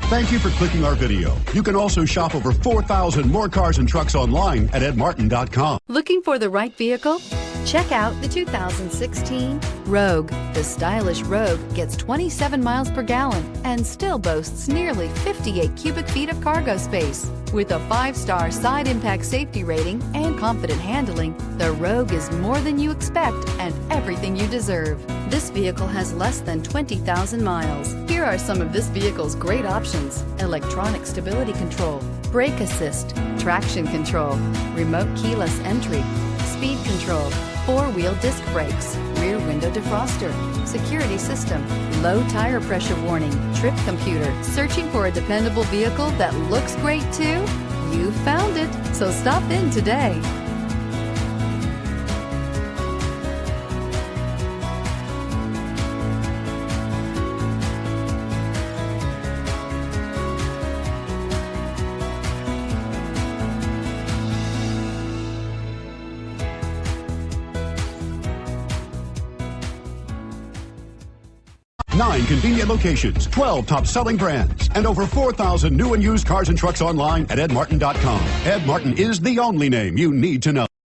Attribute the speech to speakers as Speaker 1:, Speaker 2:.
Speaker 1: Thank you for clicking our video. You can also shop over 4,000 more cars and trucks online at edmartin.com.
Speaker 2: Looking for the right vehicle? Check out the 2016 Rogue. The stylish Rogue gets 27 miles per gallon and still boasts nearly 58 cubic feet of cargo space. With a 5-star side impact safety rating and confident handling, the Rogue is more than you expect and everything you deserve. This vehicle has less than 20,000 miles. Here are some of this vehicle's great options: electronic stability control, brake assist, traction control, remote keyless entry, speed control, 4-wheel disc brakes, rear window defroster, security system, low tire pressure warning, trip computer. Searching for a dependable vehicle that looks great too? You found it, so stop in today.
Speaker 1: Nine convenient locations, 12 top-selling brands, and over 4,000 new and used cars and trucks online at edmartin.com. Ed Martin is the only name you need to know.